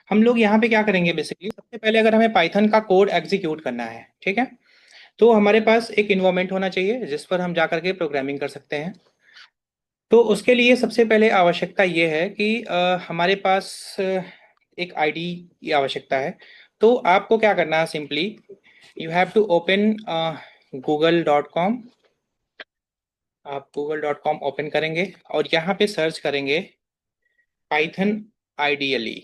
हम लोग यहाँ पे क्या करेंगे बेसिकली, सबसे पहले अगर हमें पाइथन का कोड एग्जीक्यूट करना है, ठीक है, तो हमारे पास एक इन्वायरमेंट होना चाहिए जिस पर हम जा करके प्रोग्रामिंग कर सकते हैं। तो उसके लिए सबसे पहले आवश्यकता ये है कि हमारे पास एक आईडी की आवश्यकता है। तो आपको क्या करना है, simply you have to open google.com। आप google.com ओपन करेंगे और यहाँ पे सर्च करेंगे Python ideally.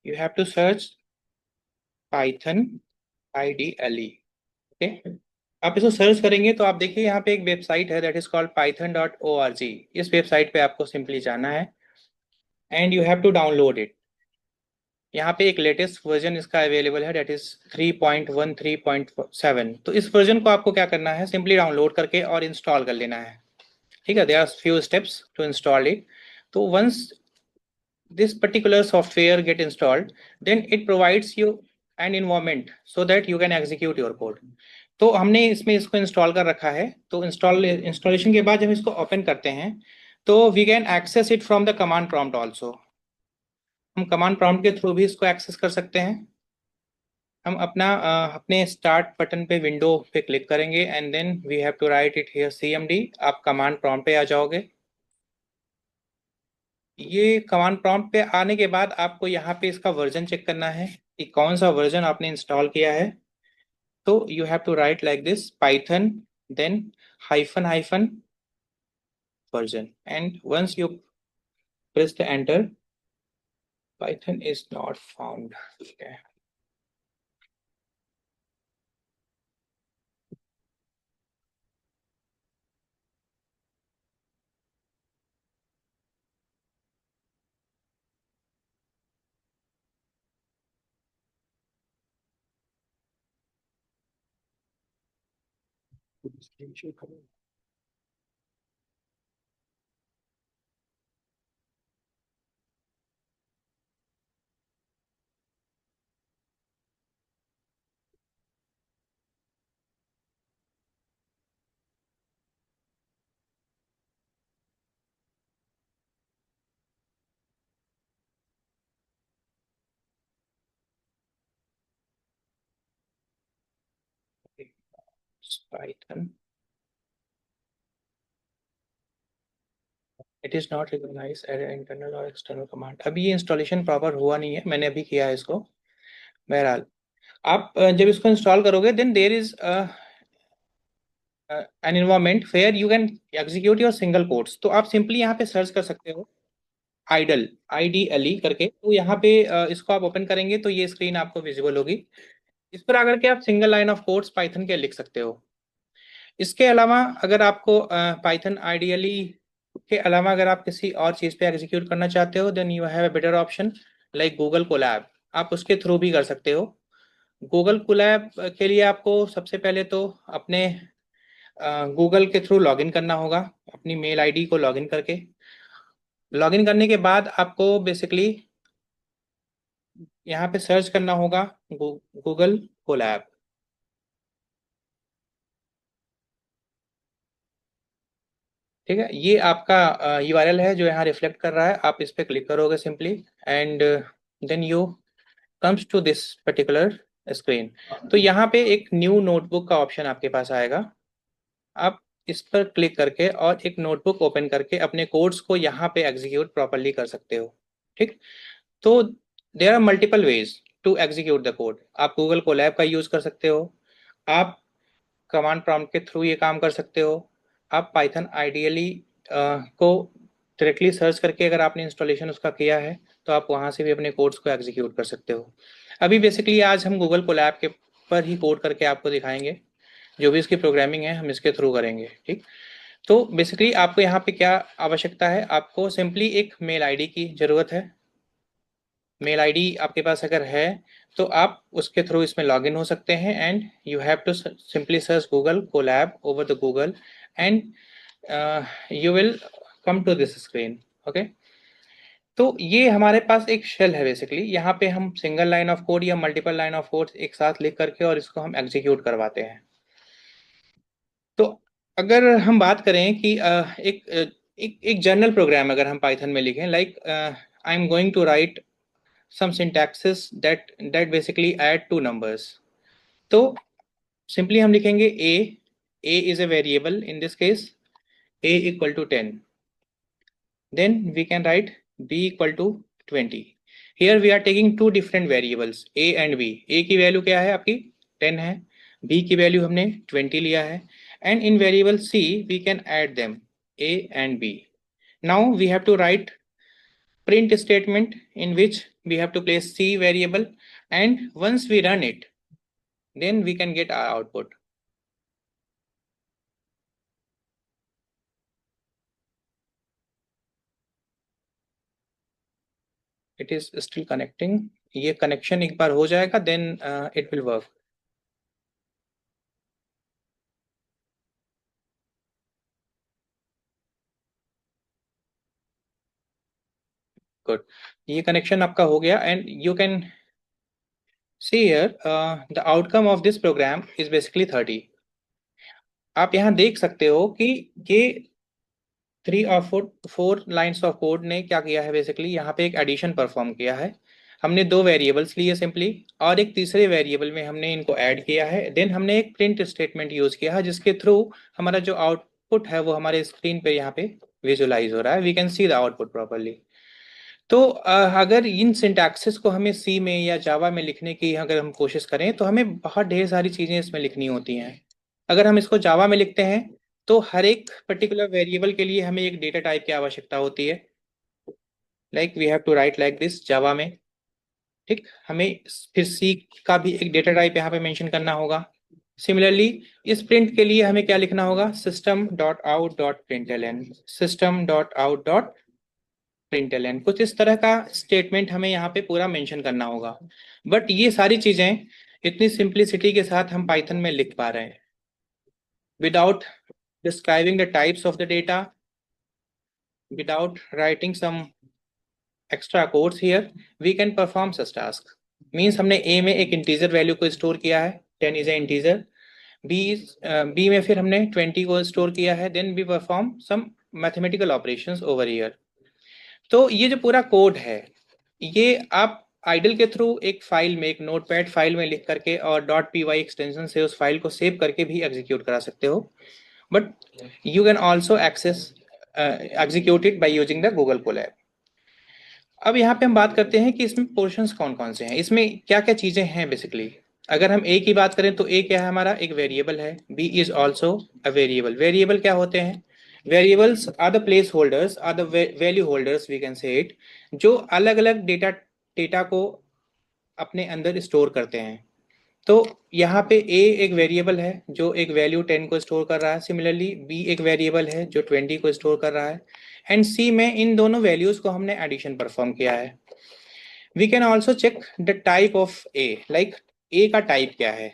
You have to search Python ideally. Okay, आप इसको सर्च करेंगे तो आप देखिए यहाँ पे एक वेबसाइट है, दैट इज कॉल्ड python.org। इस वेबसाइट पे आपको सिंपली जाना है and you have to download it. यहाँ पे एक लेटेस्ट वर्जन इसका अवेलेबल है, दैट इज 3.13.7। तो इस वर्जन को आपको क्या करना है, सिंपली डाउनलोड करके और इंस्टॉल कर लेना है। ठीक है, there are few steps to install it. तो once this particular software get installed, then it provides you an environment so that you can execute your code। तो हमने इसमें इसको इंस्टॉल कर रखा है। तो इंस्टॉलेशन के बाद जब इसको ओपन करते हैं तो we can access it from the command prompt also. हम कमांड प्रॉम्प्ट के थ्रू भी इसको एक्सेस कर सकते हैं। हम अपने स्टार्ट बटन पे विंडो पे क्लिक करेंगे and then we have to write it here cmd। आप कमांड प्रॉम्प्ट पे आ जाओगे। ये कमांड प्रॉम्प्ट पे आने के बाद आपको यहाँ पे इसका वर्जन चेक करना है कि कौन सा वर्जन आपने इंस्टॉल किया है। तो you have to write like this Python then hyphen hyphen version and once you press the enter, Python is not found. Python it is not recognize as internal और एक्सटर्नल कमांड। अभी ये installation proper हुआ नहीं है, मैंने अभी किया है इसको। बहरहाल आप जब इसको इंस्टॉल करोगे then there is an environment where you can execute your single codes. तो आप सिंपली यहाँ पे सर्च कर सकते हो आइडल, IDLE करके। तो यहाँ पे इसको आप ओपन करेंगे तो ये स्क्रीन आपको विजिबल होगी। इस पर आकर के आप single line of codes Python के लिख सकते हो। इसके अलावा अगर आपको पाइथन आइडियली के अलावा अगर आप किसी और चीज़ पे एग्जीक्यूट करना चाहते हो then you have a better option like Google Colab. आप उसके थ्रू भी कर सकते हो। गूगल कोलैब के लिए आपको सबसे पहले तो अपने गूगल के थ्रू लॉगिन करना होगा, अपनी मेल आईडी को लॉगिन करके। लॉगिन करने के बाद आपको बेसिकली यहाँ पे सर्च करना होगा गूगल कोलैब। ठीक है, ये आपका यूआरएल है जो यहाँ रिफ्लेक्ट कर रहा है। आप इस पर क्लिक करोगे simply and then you comes to this particular screen. तो यहाँ पे एक न्यू नोटबुक का ऑप्शन आपके पास आएगा। आप इस पर क्लिक करके और एक नोटबुक ओपन करके अपने कोड्स को यहाँ पे एग्जीक्यूट प्रॉपरली कर सकते हो। ठीक, तो there are multiple ways to execute the code. आप गूगल कोलैब का यूज कर सकते हो, आप कमांड प्रॉम्प्ट के थ्रू ये काम कर सकते हो, आप पाइथन आइडियली को डायरेक्टली सर्च करके अगर आपने इंस्टॉलेशन उसका किया है तो आप वहाँ से भी अपने कोड्स को एग्जीक्यूट कर सकते हो। अभी बेसिकली आज हम गूगल कोलैब के पर ही कोड करके आपको दिखाएंगे। जो भी इसकी प्रोग्रामिंग है हम इसके थ्रू करेंगे। ठीक, तो बेसिकली आपको यहाँ पे क्या आवश्यकता है, आपको सिंपली एक मेल आईडी की ज़रूरत है। मेल आईडी आपके पास अगर है तो आप उसके थ्रू इसमें लॉगिन हो सकते हैं and you have to simply search Google Colab over the Google and you will come to this screen. Okay, तो ये हमारे पास एक शेल है बेसिकली। यहाँ पे हम सिंगल लाइन ऑफ कोड या मल्टीपल लाइन ऑफ कोड एक साथ लिख करके और इसको हम एग्जीक्यूट करवाते हैं। तो अगर हम बात करें कि एक एक जनरल प्रोग्राम अगर हम पाइथन में लिखें, like I am going to write some syntaxes that basically add two numbers. तो simply हम लिखेंगे a is a variable, in this case a equal to 10. Then we can write b equal to 20. Here we are taking two different variables a and b. a की value क्या है आपकी 10 है, b की value हमने 20 लिया है, and in variable c we can add them a and b. Now we have to write print statement in which we have to place c variable, and once we run it then we can get our output. It is still connecting. ये connection एक बार हो जाएगा then it will work. Good. ये connection आपका हो गया and you can see here the outcome of this program is basically 30. आप यहाँ देख सकते हो कि ये 3 और 4 लाइन्स ऑफ कोड ने क्या किया है, बेसिकली यहाँ पे एक एडिशन परफॉर्म किया है। हमने दो वेरिएबल्स लिए सिंपली, और एक तीसरे वेरिएबल में हमने इनको ऐड किया है। देन हमने एक प्रिंट स्टेटमेंट यूज किया है जिसके थ्रू हमारा जो आउटपुट है वो हमारे स्क्रीन पे यहाँ पे विजुअलाइज हो रहा है। We can see the output properly. तो अगर इन सिंटैक्सेस को हमें सी में या जावा में लिखने की अगर हम कोशिश करें तो हमें बहुत ढेर सारी चीज़ें इसमें लिखनी होती हैं। अगर हम इसको जावा में लिखते हैं तो हर एक पर्टिकुलर वेरिएबल के लिए हमें एक डेटा टाइप की आवश्यकता होती है। Like we have to write like this Java में, ठीक। हमें फिर सी का भी एक डेटा टाइप यहाँ पे मेंशन करना होगा। सिमिलरली इस प्रिंट के लिए हमें क्या लिखना होगा, system dot out dot println, system dot out dot println. कुछ इस तरह का स्टेटमेंट हमें यहाँ पे पूरा मेंशन करना होगा। बट ये सारी चीजें इतनी सिंप्लिसिटी के साथ हम पाइथन में लिख पा रहे हैं without describing the types of the data, without writing some extra codes here, we can perform such task. Means हमने a में एक integer value को store किया है, 10 is a integer. b में फिर हमने 20 को store किया है, then we perform some mathematical operations over here. तो ये जो पूरा कोड है ये आप आइडल के थ्रू एक फाइल में, एक नोटपैड फाइल में लिख करके और .py एक्सटेंशन से उस फाइल को सेव करके भी एग्जीक्यूट करा सकते हो। But you can also access execute it by using the Google Colab. अब यहाँ पे हम बात करते हैं कि इसमें पोर्शंस कौन कौन से हैं, इसमें क्या क्या चीजें हैं बेसिकली। अगर हम ए की बात करें तो ए क्या है, हमारा एक वेरिएबल है। B is also a variable. Variable क्या होते हैं, variables are the placeholders, are the value holders we can say it, जो अलग अलग डेटा को अपने अंदर स्टोर करते हैं। तो यहाँ पे a एक वेरिएबल है जो एक वैल्यू 10 को स्टोर कर रहा है। सिमिलरली b एक वेरिएबल है जो 20 को स्टोर कर रहा है, एंड c में इन दोनों वैल्यूज को हमने एडिशन परफॉर्म किया है। We can also check the type of a, like a का टाइप क्या है।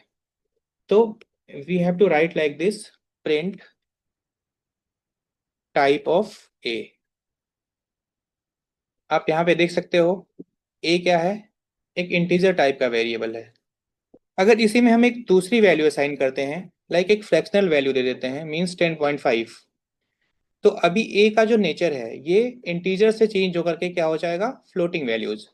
तो we have to write like this, print type of a। आप यहाँ पे देख सकते हो a क्या है, एक इंटीजर टाइप का वेरिएबल है। अगर इसी में हम एक दूसरी वैल्यू असाइन करते हैं, लाइक एक फ्रैक्शनल वैल्यू दे देते हैं, मींस 10.5, तो अभी ए का जो नेचर है ये इंटीजर से चेंज होकर के क्या हो जाएगा, फ्लोटिंग वैल्यूज।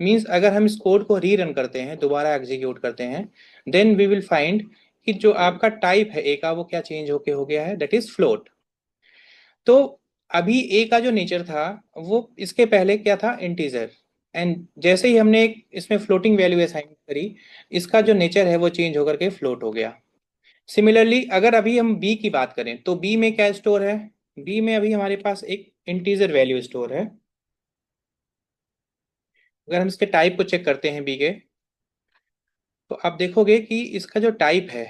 मींस अगर हम इस कोड को रीरन करते हैं, दोबारा एग्जीक्यूट करते हैं, देन वी विल फाइंड कि जो आपका टाइप है ए का वो क्या चेंज होके हो गया है, दैट इज फ्लोट। तो अभी ए का जो नेचर था वो इसके पहले क्या था, इंटीजर, एंड जैसे ही हमने एक इसमें फ्लोटिंग वैल्यू असाइन करी, इसका जो नेचर है वो चेंज होकर के फ्लोट हो गया। सिमिलरली अगर अभी हम बी की बात करें तो बी में क्या स्टोर है, बी में अभी हमारे पास एक इंटीजर वैल्यू स्टोर है। अगर हम इसके टाइप को चेक करते हैं बी के, तो आप देखोगे कि इसका जो टाइप है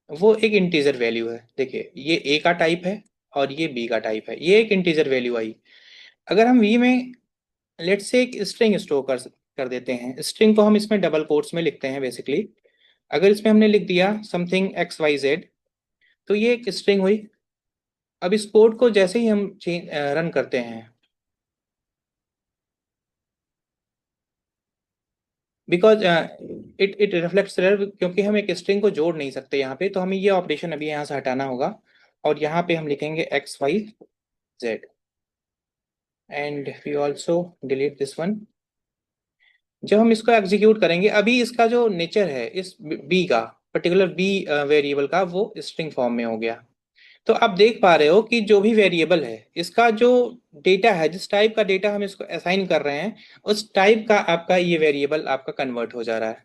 वो एक इंटीजर वैल्यू है। देखिए ये ए का टाइप है और ये बी का टाइप है, ये एक इंटीजर वैल्यू आई। अगर हम वी में लेट्स से एक स्ट्रिंग स्टोर कर देते हैं, स्ट्रिंग को हम इसमें डबल कोट्स में लिखते हैं बेसिकली। अगर इसमें हमने लिख दिया समथिंग एक्स वाई जेड, तो ये एक स्ट्रिंग हुई। अब इस कोड को जैसे ही हम रन करते हैं, बिकॉज इट रिफ्लेक्ट्स एरर, क्योंकि हम एक स्ट्रिंग को जोड़ नहीं सकते यहाँ पे, तो हमें ये ऑपरेशन अभी यहाँ से हटाना होगा और यहाँ पे हम लिखेंगे X Y z, and we also delete this one. जब हम इसको एग्जीक्यूट करेंगे, अभी इसका जो नेचर है इस बी का, पर्टिकुलर बी वेरिएबल का, वो स्ट्रिंग फॉर्म में हो गया। तो आप देख पा रहे हो कि जो भी वेरिएबल है इसका जो डेटा है, जिस टाइप का डेटा हम इसको असाइन कर रहे हैं, उस टाइप का आपका ये वेरिएबल आपका कन्वर्ट हो जा रहा है।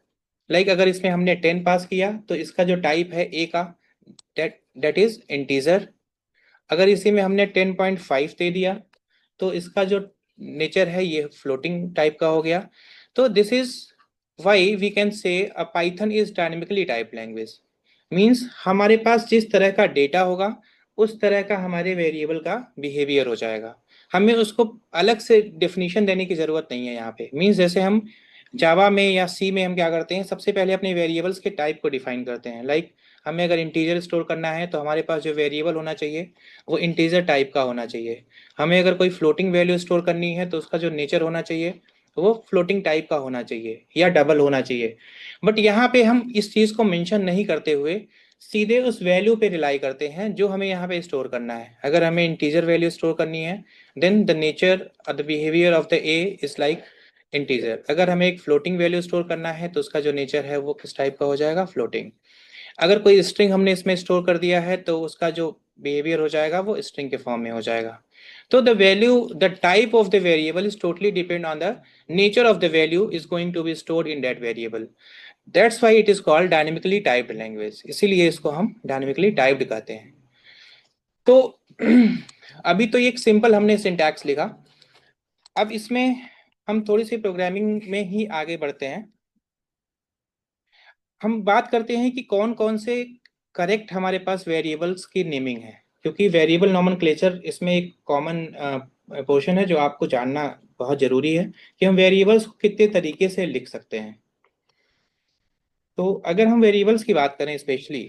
लाइक अगर इसमें हमने 10 पास किया तो इसका जो टाइप है ए का, दैट इज इंटीजर। अगर इसी में हमने 10.5 दे दिया तो इसका जो नेचर है ये फ्लोटिंग टाइप का हो गया। तो this is why we can say a Python is dynamically type language. Means हमारे पास जिस तरह का डेटा होगा उस तरह का हमारे वेरिएबल का बिहेवियर हो जाएगा। हमें उसको अलग से डेफिनेशन देने की जरूरत नहीं है यहाँ पे। मीन्स जैसे हम जावा में या सी में हम क्या करते हैं, सबसे पहले अपने वेरिएबल्स के टाइप को डिफाइन करते हैं। लाइक हमें अगर इंटीजर स्टोर करना है तो हमारे पास जो वेरिएबल होना चाहिए वो इंटीजर टाइप का होना चाहिए। हमें अगर कोई फ्लोटिंग वैल्यू स्टोर करनी है तो उसका जो नेचर होना चाहिए वो फ्लोटिंग टाइप का होना चाहिए या डबल होना चाहिए। बट यहाँ पे हम इस चीज़ को मेंशन नहीं करते हुए सीधे उस वैल्यू पे रिलाई करते हैं जो हमें यहाँ पे स्टोर करना है। अगर हमें इंटीजर वैल्यू स्टोर करनी है then the nature the behaviour of the A is like integer. अगर हमें एक फ्लोटिंग वैल्यू स्टोर करना है तो उसका जो नेचर है वो किस टाइप का हो जाएगा, फ्लोटिंग। अगर कोई स्ट्रिंग हमने इसमें स्टोर कर दिया है तो उसका जो बिहेवियर हो जाएगा वो स्ट्रिंग के फॉर्म में हो जाएगा। तो the value, the type of the variable is totally depend on the nature of the value is going to be stored in that variable. That's why it is called dynamically typed language, इसीलिए इसको हम dynamically typed कहते हैं। तो अभी तो एक simple हमने सिंटैक्स लिखा। अब इसमें हम थोड़ी सी प्रोग्रामिंग में ही आगे बढ़ते हैं। हम बात करते हैं कि कौन कौन से करेक्ट हमारे पास वेरिएबल्स की नेमिंग है, क्योंकि वेरिएबल नॉमेनक्लेचर इसमें एक कॉमन पोर्शन है जो आपको जानना बहुत जरूरी है कि हम वेरिएबल्स को कितने तरीके से लिख सकते हैं। तो अगर हम वेरिएबल्स की बात करें स्पेशली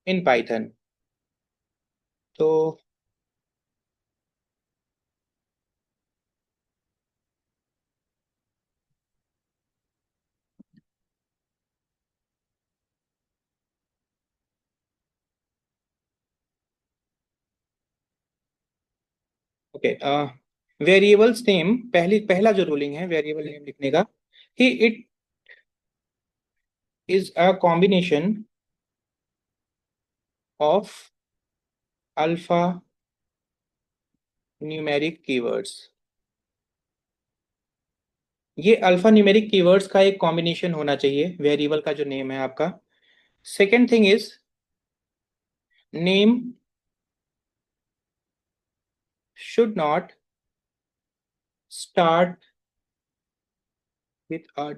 इन पाइथन, तो ओके, वेरिएबल्स नेम, पहला जो रूलिंग है वेरिएबल नेम लिखने का, कि it is a combination of alpha numeric keywords. ये अल्फा न्यूमेरिक कीवर्ड्स का एक कॉम्बिनेशन होना चाहिए वेरिएबल का जो नेम है आपका। Second thing is name should not start with a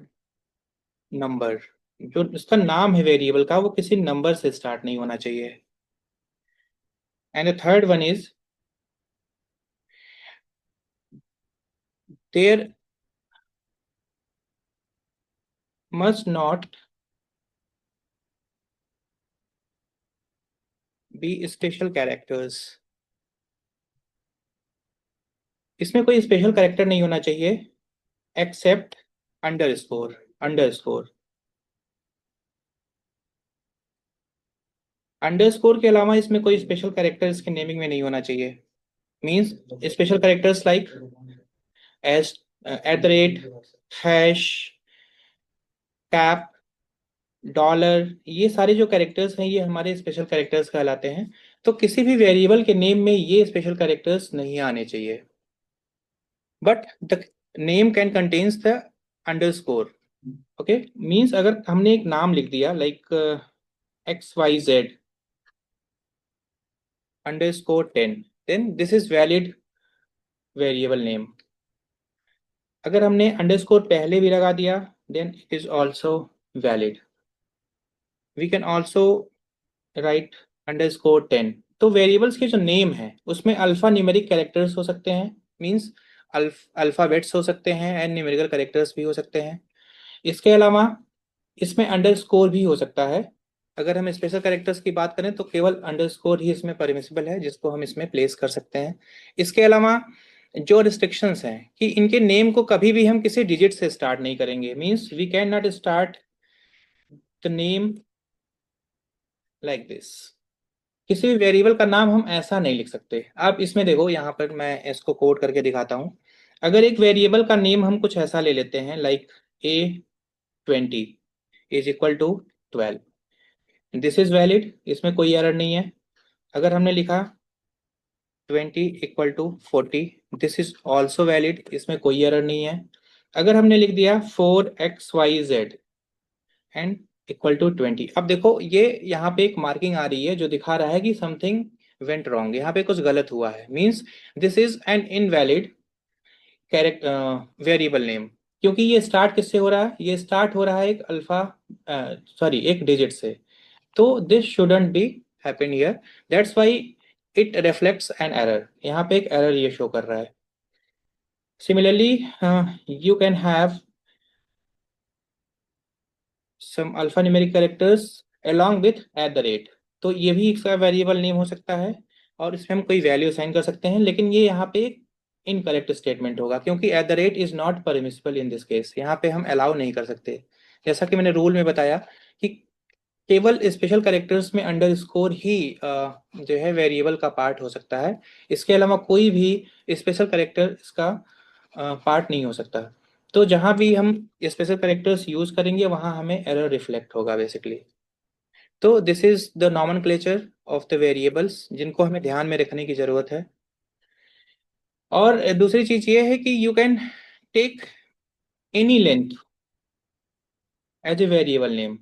number. जो इसका नाम है वेरिएबल का वो किसी नंबर से स्टार्ट नहीं होना चाहिए। And the third one is there must not be special characters. इसमें कोई स्पेशल कैरेक्टर नहीं होना चाहिए एक्सेप्ट अंडरस्कोर। अंडरस्कोर अंडरस्कोर के अलावा इसमें कोई स्पेशल कैरेक्टर इसके नेमिंग में नहीं होना चाहिए। Means special characters like S, at the rate, hash, cap, dollar, ये सारे जो कैरेक्टर्स हैं ये हमारे स्पेशल कैरेक्टर्स कहलाते हैं। तो किसी भी वेरिएबल के नेम में ये स्पेशल कैरेक्टर्स नहीं आने चाहिए। But the name can contains the underscore. Okay, means अगर हमने एक नाम लिख दिया like XYZ underscore 10, then this is valid variable name. अगर हमने अंडरस्कोर पहले भी लगा दिया then it is also valid. We can also write _10। तो वेरिएबल्स के जो नेम है उसमें अल्फा न्यूमेरिक कैरेक्टर्स हो सकते हैं। मीन्स अल्फाबेट्स हो सकते हैं एंड न्यूमेरिकल कैरेक्टर्स भी हो सकते हैं। इसके अलावा इसमें अंडरस्कोर भी हो सकता है। अगर हम स्पेशल कैरेक्टर्स की बात करें तो केवल अंडरस्कोर ही इसमें परमिसिबल है जिसको हम इसमें प्लेस कर सकते हैं। इसके अलावा जो रिस्ट्रिक्शंस हैं कि इनके नेम को कभी भी हम किसी डिजिट से स्टार्ट नहीं करेंगे। Means we can not start the name like this. किसी भी वेरिएबल का नाम हम ऐसा नहीं लिख सकते। आप इसमें देखो, यहाँ पर मैं इसको कोड करके दिखाता हूँ। अगर एक वेरिएबल का नेम हम कुछ ऐसा ले लेते हैं, like A20 is equal to 12, this is valid, इसमें कोई एरर नहीं है। अगर हमने लिखा 20 equal to 40, this is also valid, इसमें कोई एरर नहीं है। अगर हमने लिख दिया 4xyz एंड इक्वल टू 20, अब देखो ये यहाँ पे एक मार्किंग आ रही है जो दिखा रहा है कि समथिंग वेंट रॉन्ग, यहाँ पे कुछ गलत हुआ है। Means this is an invalid character variable name. क्योंकि ये स्टार्ट किससे हो रहा है, ये स्टार्ट हो रहा है एक अल्फा, सॉरी एक डिजिट से। तो this shouldn't be happen here, that's why it reflects an error, यहाँ पे एक एरर ये शो कर रहा है। Similarly you can have some alpha numeric characters along with @ तो ये भी इसका वेरिएबल नेम हो सकता है, और इसमें हम कोई वैल्यू असाइन कर सकते हैं। लेकिन ये यहाँ पे इनकरेक्ट स्टेटमेंट होगा, क्योंकि @ is not permissible in this case, यहाँ पे हम अलाउ नहीं कर सकते। जैसा कि मैंने रूल में बताया कि केवल स्पेशल कैरेक्टर्स में अंडरस्कोर ही जो है वेरिएबल का पार्ट हो सकता है। इसके अलावा कोई भी स्पेशल कैरेक्टर इसका पार्ट नहीं हो सकता। तो जहां भी हम स्पेशल कैरेक्टर्स यूज करेंगे वहां हमें एरर रिफ्लेक्ट होगा बेसिकली। तो this is the nomenclature of the variables जिनको हमें ध्यान में रखने की जरूरत है। और दूसरी चीज ये है कि you can take any length as a variable name.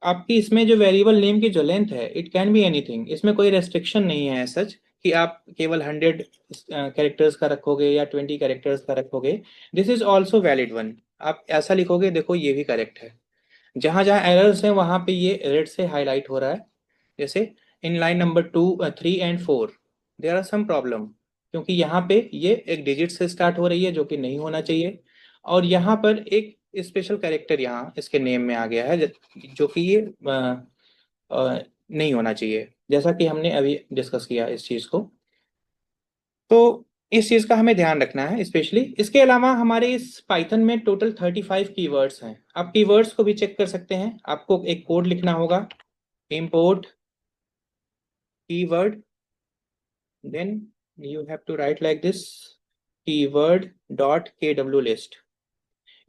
आपकी इसमें जो वेरिएबल नेम की जो लेंथ है, इट कैन बी एनीथिंग, इसमें कोई रेस्ट्रिक्शन नहीं है सच कि आप केवल 100 कैरेक्टर्स का रखोगे या 20 कैरेक्टर्स का रखोगे। This is also valid one, आप ऐसा लिखोगे, देखो ये भी करेक्ट है। जहां जहां एरर्स हैं वहां पे ये रेड से हाईलाइट हो रहा है। जैसे in line number 2, 3 and 4 there are some problem, क्योंकि यहाँ पे ये एक डिजिट से स्टार्ट हो रही है जो कि नहीं होना चाहिए, और यहाँ पर एक स्पेशल कैरेक्टर यहाँ इसके नेम में आ गया है जो कि ये नहीं होना चाहिए, जैसा कि हमने अभी डिस्कस किया इस चीज़ को। तो इस चीज़ का हमें ध्यान रखना है स्पेशली। इसके अलावा हमारे इस पाइथन में टोटल 35 कीवर्ड्स हैं। आप कीवर्ड्स को भी चेक कर सकते हैं। आपको एक कोड लिखना होगा, import keyword, then you have to write like this, keyword dot kw list।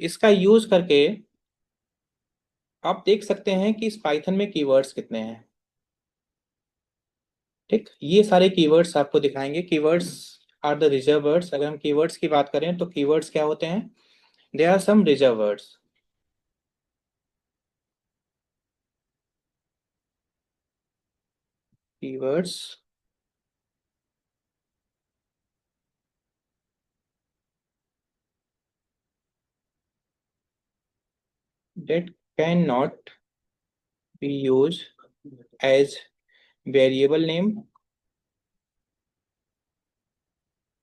इसका यूज करके आप देख सकते हैं कि इस पाइथन में कीवर्ड्स कितने हैं। ठीक, ये सारे कीवर्ड्स आपको दिखाएंगे। Keywords are the reserve words. अगर हम कीवर्ड्स की बात करें तो कीवर्ड्स क्या होते हैं, they are some reserve words. Keywords that cannot be used as variable name,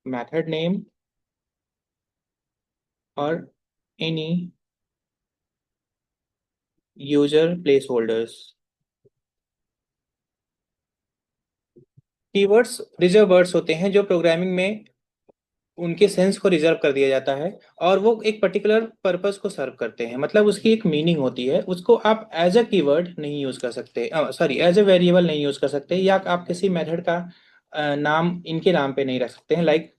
method name, or any user placeholders। Keywords reserve words होते हैं जो प्रोग्रामिंग में उनके सेंस को रिजर्व कर दिया जाता है, और वो एक पर्टिकुलर पर्पस को सर्व करते हैं, मतलब उसकी एक मीनिंग होती है। उसको आप एज अ कीवर्ड नहीं यूज कर सकते, सॉरी एज अ वेरिएबल नहीं यूज कर सकते, या आप किसी मेथड का नाम इनके नाम पे नहीं रख सकते हैं। लाइक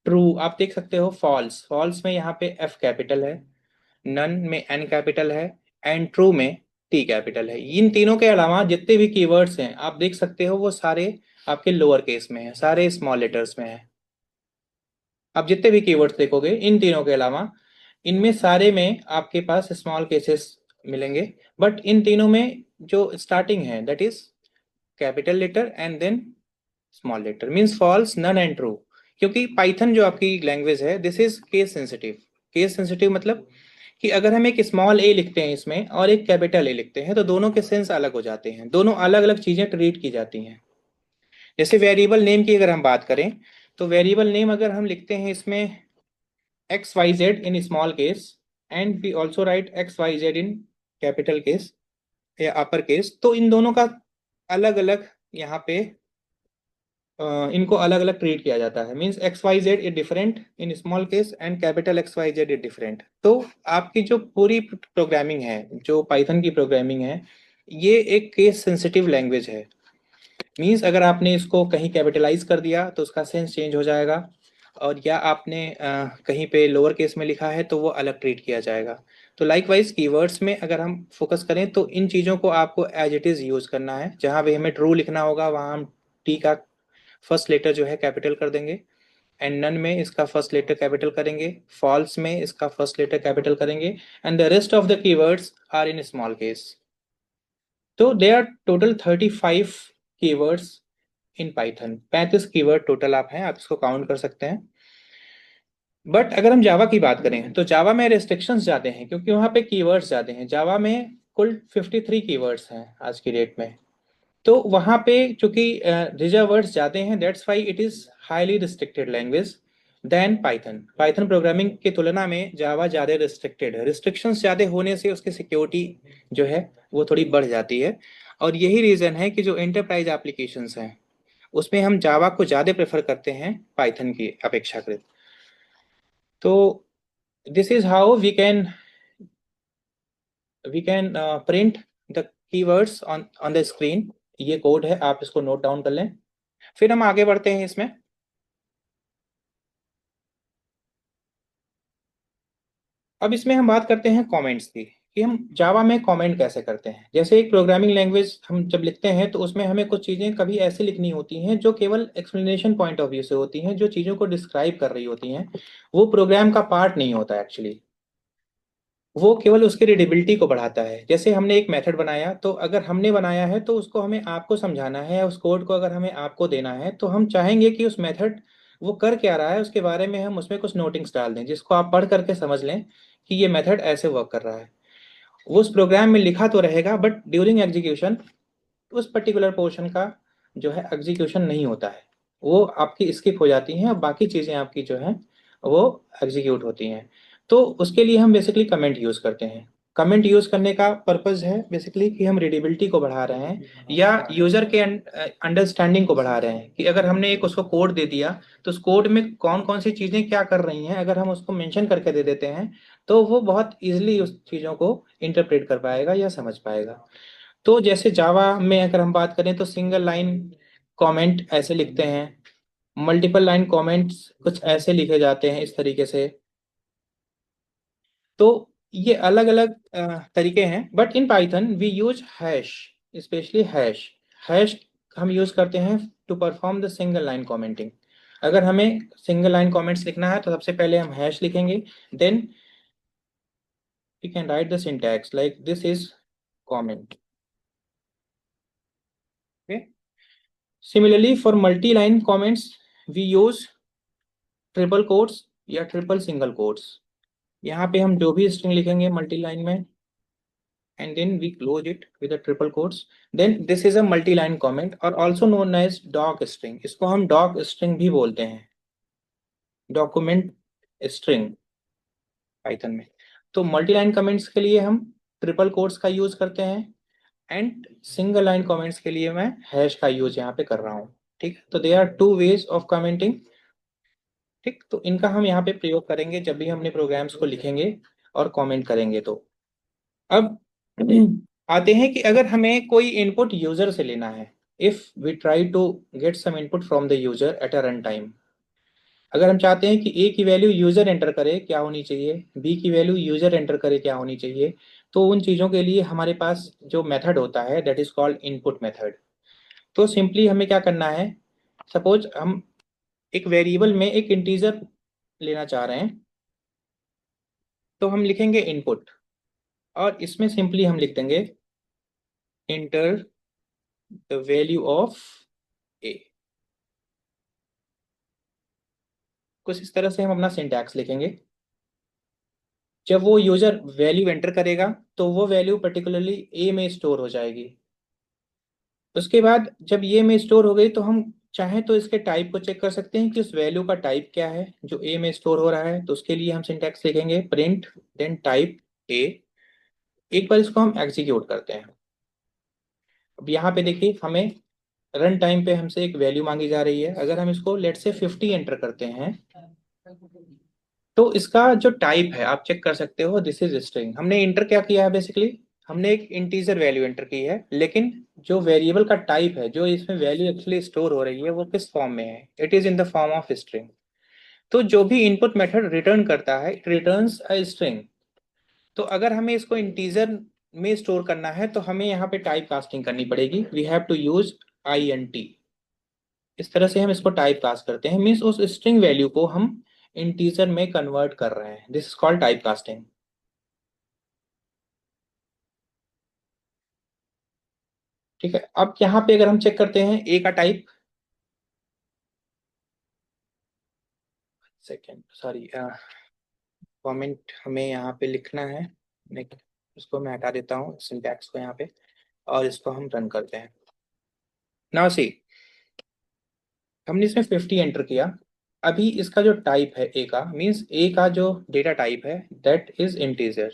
ट्रू आप देख सकते हो, फॉल्स, फॉल्स में यहाँ पे F कैपिटल है, नन में N कैपिटल है, एंड ट्रू में T कैपिटल है। इन तीनों के अलावा जितने भी कीवर्ड्स हैं आप देख सकते हो वो सारे आपके लोअर केस में है, सारे स्मॉल लेटर्स में है। आप जितने भी कीवर्ड्स देखोगे इन तीनों के अलावा, इनमें सारे में आपके पास स्मॉल केसेस मिलेंगे। बट इन तीनों में जो स्टार्टिंग है that is capital letter and then small letter, means false, none and true. क्योंकि पाइथन जो आपकी लैंग्वेज है this is case sensitive. Case sensitive मतलब कि अगर हम एक स्मॉल ए लिखते हैं इसमें और एक कैपिटल ए लिखते हैं तो दोनों के सेंस अलग हो जाते हैं, दोनों अलग अलग चीजें ट्रीट की जाती हैं। जैसे वेरिएबल नेम की अगर हम बात करें, तो वेरिएबल नेम अगर हम लिखते हैं इसमें XYZ in small case and we also write XYZ in capital case या अपर केस, तो इन दोनों का अलग अलग यहाँ पे इनको अलग अलग ट्रीट किया जाता है। Means XYZ is different in small case and capital XYZ is different. तो आपकी जो पूरी प्रोग्रामिंग है, जो पाइथन की प्रोग्रामिंग है, ये एक केस सेंसिटिव लैंग्वेज है। मीन्स अगर आपने इसको कहीं कैपिटलाइज कर दिया तो उसका सेंस चेंज हो जाएगा, और या आपने कहीं पे लोअर केस में लिखा है तो वो अलग ट्रीट किया जाएगा। तो लाइकवाइज कीवर्ड्स में अगर हम फोकस करें तो इन चीज़ों को आपको एज इट इज़ यूज़ करना है। जहाँ भी हमें ट्रू लिखना होगा वहाँ हम टी का फर्स्ट लेटर जो है कैपिटल कर देंगे, एंड नन में इसका फर्स्ट लेटर कैपिटल करेंगे, फॉल्स में इसका फर्स्ट लेटर कैपिटल करेंगे, and the rest of the keywords are in small case. तो they are total 35 keywords in Python. 35 keyword total आप हैं, आप इसको काउंट कर सकते हैं। बट अगर हम जावा की बात करें तो जावा में रेस्ट्रिक्शंस ज़्यादा हैं, क्योंकि वहाँ पे कीवर्ड्स ज़्यादा हैं। जावा में कुल 53 कीवर्ड्स हैं आज की डेट में। तो वहाँ पे चूंकि रिजर्व वर्ड्स ज़्यादा हैं, that's why it is highly restricted language then Python. Python programming की तुलना में जावा ज़्यादा रिस्ट्रिक्टेड है। रिस्ट्रिक्शंस ज़्यादा होने से उसकी सिक्योरिटी जो है वो थोड़ी बढ़ जाती है, और यही रीज़न है कि जो एंटरप्राइज एप्लीकेशंस हैं उसमें हम जावा को ज़्यादा प्रेफर करते हैं पाइथन की अपेक्षाकृत। तो this is how we can print the keywords on the screen. ये कोड है, आप इसको नोट डाउन कर लें। फिर हम आगे बढ़ते हैं इसमें। अब इसमें हम बात करते हैं कमेंट्स की, कि हम जावा में कमेंट कैसे करते हैं। जैसे एक प्रोग्रामिंग लैंग्वेज हम जब लिखते हैं तो उसमें हमें कुछ चीज़ें कभी ऐसी लिखनी होती हैं जो केवल एक्सप्लेनेशन पॉइंट ऑफ व्यू से होती हैं, जो चीज़ों को डिस्क्राइब कर रही होती हैं। वो प्रोग्राम का पार्ट नहीं होता एक्चुअली, वो केवल उसकी रीडेबिलिटी को बढ़ाता है। जैसे हमने एक मेथड बनाया, तो अगर हमने बनाया है तो उसको हमें आपको समझाना है, उस कोड को अगर हमें आपको देना है तो हम चाहेंगे कि उस मेथड वो कर क्या रहा है उसके बारे में हम उसमें कुछ नोटिंग्स डाल दें, जिसको आप पढ़ करके समझ लें कि ये मेथड ऐसे वर्क कर रहा है। वो उस प्रोग्राम में लिखा तो रहेगा, बट ड्यूरिंग एग्जीक्यूशन उस पर्टिकुलर पोर्शन का जो है एग्जीक्यूशन नहीं होता है, वो आपकी स्किप हो जाती हैं और बाकी चीज़ें आपकी जो है वो एग्जीक्यूट होती हैं। तो उसके लिए हम बेसिकली कमेंट यूज़ करते हैं। कमेंट यूज़ करने का पर्पज़ है बेसिकली कि हम रीडेबिलिटी को बढ़ा रहे हैं या यूज़र के अंडरस्टैंडिंग को बढ़ा रहे हैं, कि अगर हमने एक उसको कोड दे दिया तो उस कोड में कौन कौन सी चीज़ें क्या कर रही हैं, अगर हम उसको मेंशन करके दे देते हैं तो वो बहुत ईजिली उस चीज़ों को इंटरप्रेट कर पाएगा या समझ पाएगा। तो जैसे जावा में अगर हम बात करें तो सिंगल लाइन कमेंट ऐसे लिखते हैं, मल्टीपल लाइन कमेंट्स कुछ ऐसे लिखे जाते हैं इस तरीके से। तो ये अलग अलग तरीके हैं, but in Python we use hash, specially hash. Hash हम यूज करते हैं to perform the single line commenting. अगर हमें सिंगल लाइन कमेंट्स लिखना है तो सबसे पहले हम हैश लिखेंगे, then we can write the syntax like this is comment. Okay, similarly for multi line comments we use triple quotes या ट्रिपल सिंगल कोट्स। यहाँ पे हम जो भी स्ट्रिंग लिखेंगे मल्टी लाइन में, and then we close it with a triple quotes, then this is a multi-line comment or also known as doc string। इसको हम doc string भी बोलते हैं, डॉक्यूमेंट स्ट्रिंग पाइथन में। तो मल्टी लाइन कमेंट्स के लिए हम ट्रिपल कोट्स का यूज करते हैं, एंड सिंगल लाइन कमेंट्स के लिए मैं हैश का यूज यहाँ पे कर रहा हूँ। ठीक है, तो they are two ways of commenting. ठीक, तो इनका हम यहाँ पे प्रयोग करेंगे जब भी हम अपने प्रोग्राम्स को लिखेंगे और कमेंट करेंगे। तो अब आते हैं कि अगर हमें कोई इनपुट यूजर से लेना है, if we try to get some input from the user at a run time. अगर हम चाहते हैं कि ए की वैल्यू यूजर एंटर करे क्या होनी चाहिए, बी की वैल्यू यूजर एंटर करे क्या होनी चाहिए, तो उन चीज़ों के लिए हमारे पास जो मेथड होता है that is called input method. तो सिंपली हमें क्या करना है, सपोज हम एक वेरिएबल में एक इंटीजर लेना चाह रहे हैं, तो हम लिखेंगे इनपुट, और इसमें सिंपली हम लिख देंगे इंटर द वैल्यू ऑफ ए। कुछ इस तरह से हम अपना सिंटैक्स लिखेंगे। जब वो यूजर वैल्यू एंटर करेगा तो वो वैल्यू पर्टिकुलरली ए में स्टोर हो जाएगी। उसके बाद जब ये में स्टोर हो गई तो हम चाहें तो इसके टाइप को चेक कर सकते हैं कि उस वैल्यू का टाइप क्या है जो ए में स्टोर हो रहा है। तो उसके लिए हम सिंटैक्स लिखेंगे प्रिंट देन टाइप ए। एक बार इसको हम एग्जीक्यूट करते हैं। अब यहाँ पे देखिए हमें रन टाइम पे हमसे एक वैल्यू मांगी जा रही है। अगर हम इसको लेट से 50 एंटर करते हैं तो इसका जो टाइप है आप चेक कर सकते हो, दिस इज स्ट्रिंग। हमने इंटर क्या किया है बेसिकली, हमने एक इंटीजर वैल्यू एंटर की है, लेकिन जो वेरिएबल का टाइप है, जो इसमें वैल्यू एक्चुअली स्टोर हो रही है, वो किस फॉर्म में है? It is in the form of string. तो जो भी इनपुट मेथड रिटर्न करता है, इट रिटर्न्स अ स्ट्रिंग। तो अगर हमें इसको इंटीजर में स्टोर करना है तो हमें यहाँ पे टाइप कास्टिंग करनी पड़ेगी। We have to use INT। इस तरह से हम इसको टाइप कास्ट करते हैं, मीन्स उस स्ट्रिंग वैल्यू को हम इंटीजर में कन्वर्ट कर रहे हैं। This is called type casting. ठीक है, अब यहाँ पे अगर हम चेक करते हैं ए का टाइप, सेकेंड सॉरी, कमेंट हमें यहाँ पे लिखना है। मैं उसको मैं हटा देता हूँ सिंटैक्स को यहाँ पे, और इसको हम रन करते हैं। नाउ सी, हमने इसमें 50 एंटर किया। अभी इसका जो टाइप है ए का, मीन्स ए का जो डेटा टाइप है दैट इज इंटीजर।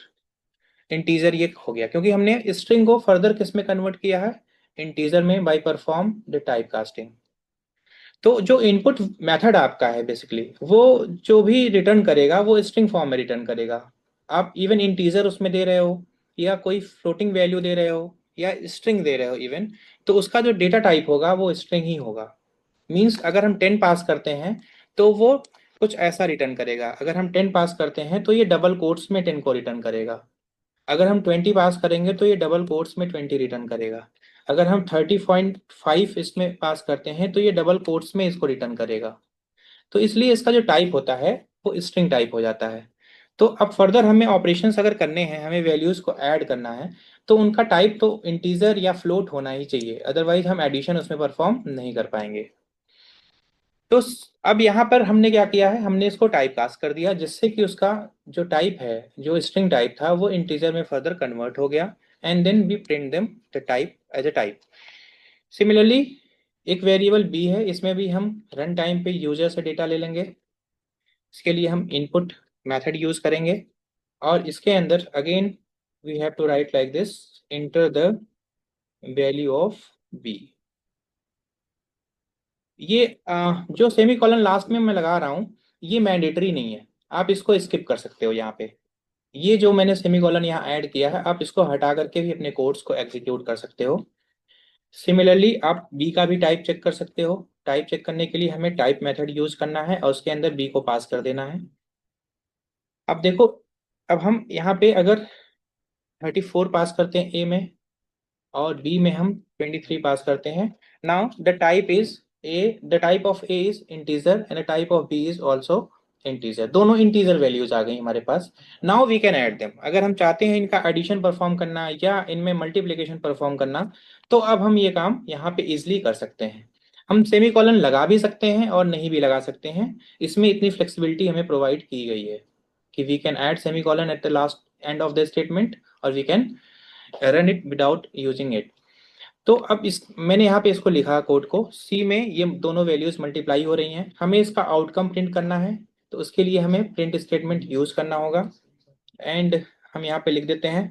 इंटीजर ये हो गया क्योंकि हमने स्ट्रिंग को फर्दर किस में कन्वर्ट किया है? इंटीजर में, by perform the type casting. तो जो इनपुट मेथड आपका है बेसिकली, वो जो भी रिटर्न करेगा वो स्ट्रिंग फॉर्म में रिटर्न करेगा। आप इवन इंटीजर उसमें दे रहे हो, या कोई फ्लोटिंग वैल्यू दे रहे हो, या स्ट्रिंग दे रहे हो इवन, तो उसका जो डेटा टाइप होगा वो स्ट्रिंग ही होगा। मीन्स अगर हम 10 पास करते हैं तो वो कुछ ऐसा रिटर्न करेगा। अगर हम 10 पास करते हैं तो ये डबल कोट्स में 10 को रिटर्न करेगा। अगर हम 20 पास करेंगे तो ये डबल कोट्स में 20 रिटर्न करेगा। अगर हम 30.5 इसमें पास करते हैं तो ये डबल कोट्स में इसको रिटर्न करेगा। तो इसलिए इसका जो टाइप होता है वो स्ट्रिंग टाइप हो जाता है। तो अब फर्दर हमें ऑपरेशंस अगर करने हैं, हमें वैल्यूज को ऐड करना है, तो उनका टाइप तो इंटीजर या फ्लोट होना ही चाहिए, अदरवाइज हम एडिशन उसमें परफॉर्म नहीं कर पाएंगे। तो अब यहाँ पर हमने क्या किया है, हमने इसको टाइप कास्ट कर दिया, जिससे कि उसका जो टाइप है, जो स्ट्रिंग टाइप था, वो इंटीजर में फर्दर कन्वर्ट हो गया। And then we print them the type as a type. Similarly एक वेरिएबल बी है, इसमें भी हम रन टाइम पे यूजर से डेटा ले लेंगे। इसके लिए हम इनपुट मेथड यूज करेंगे, और इसके अंदर again we have to write like this, enter the value of b. ये जो सेमी कॉलन लास्ट में मैं लगा रहा हूँ, ये मैंडेटरी नहीं है, आप इसको स्किप कर सकते हो यहाँ पे। ये जो मैंने सेमी कॉलन यहाँ ऐड किया है, आप इसको हटा करके भी अपने कोड्स को एग्जीक्यूट कर सकते हो। सिमिलरली आप बी का भी टाइप चेक कर सकते हो। टाइप चेक करने के लिए हमें टाइप मेथड यूज करना है और उसके अंदर बी को पास कर देना है। अब देखो, अब हम यहाँ पे अगर 34 पास करते हैं ए में, और बी में हम 23 पास करते हैं, now the type is A, the type of A is integer and the type of B is also integer. दोनों इंटीजर वैल्यूज आ गई हमारे पास। Now we can add them. अगर हम चाहते हैं इनका एडिशन परफॉर्म करना या इनमें मल्टीप्लीकेशन परफॉर्म करना, तो अब हम ये काम यहाँ पे इजिली कर सकते हैं। हम सेमी कॉलन लगा भी सकते हैं और नहीं भी लगा सकते हैं। इसमें इतनी फ्लेक्सिबिलिटी हमें प्रोवाइड की गई है कि we can add semi colon at the last end of the statement, और we can run it without using it. तो अब इस मैंने यहाँ पे इसको लिखा कोड को, सी में ये दोनों वैल्यूज मल्टीप्लाई हो रही हैं, हमें इसका आउटकम प्रिंट करना है। तो उसके लिए हमें प्रिंट स्टेटमेंट यूज करना होगा। एंड हम यहाँ पे लिख देते हैं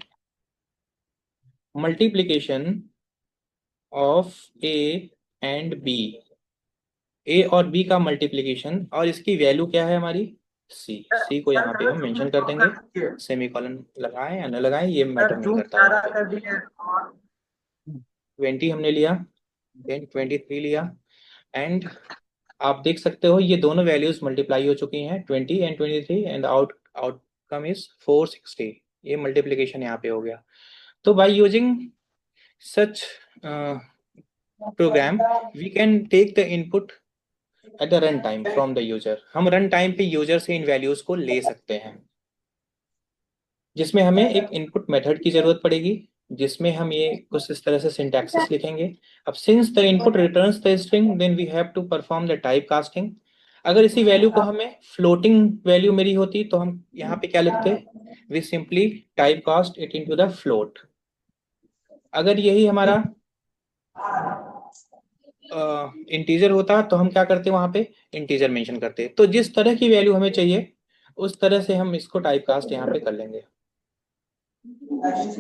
multiplication of A and B. A और बी का मल्टीप्लीकेशन, और इसकी वैल्यू क्या है हमारी? सी। सी को यहाँ पे हम मेंशन कर देंगे। सेमी कॉलन लगाएं या न लगाएं ये मैटर नहीं करता यहाँ पे। 20 हमने लिया, देन 23 लिया, एंड आप देख सकते हो ये दोनों वैल्यूज मल्टीप्लाई हो चुकी हैं, 20 एंड 23, एंड आउटकम इज 460। ये मल्टीप्लीकेशन यहाँ पे हो गया। तो by using such program we can take the input at the run time from the user. हम रन टाइम पे यूजर से इन वैल्यूज को ले सकते हैं, जिसमें हमें एक इनपुट मेथड की जरूरत पड़ेगी, जिसमें हम ये कुछ इस तरह से सिंटैक्सेस लिखेंगे। अब since the input returns the string, then we have to perform the type casting. अगर इसी वैल्यू को हमें फ्लोटिंग वैल्यू मेरी होती तो हम यहाँ पे क्या लिखते? We simply type cast it into the float. अगर यही हमारा इंटीजर होता तो हम क्या करते वहां पे? इंटीजर मेंशन करते। तो जिस तरह की वैल्यू हमें चाहिए उस तरह से हम इसको टाइप कास्ट यहाँ पे कर लेंगे। ठीक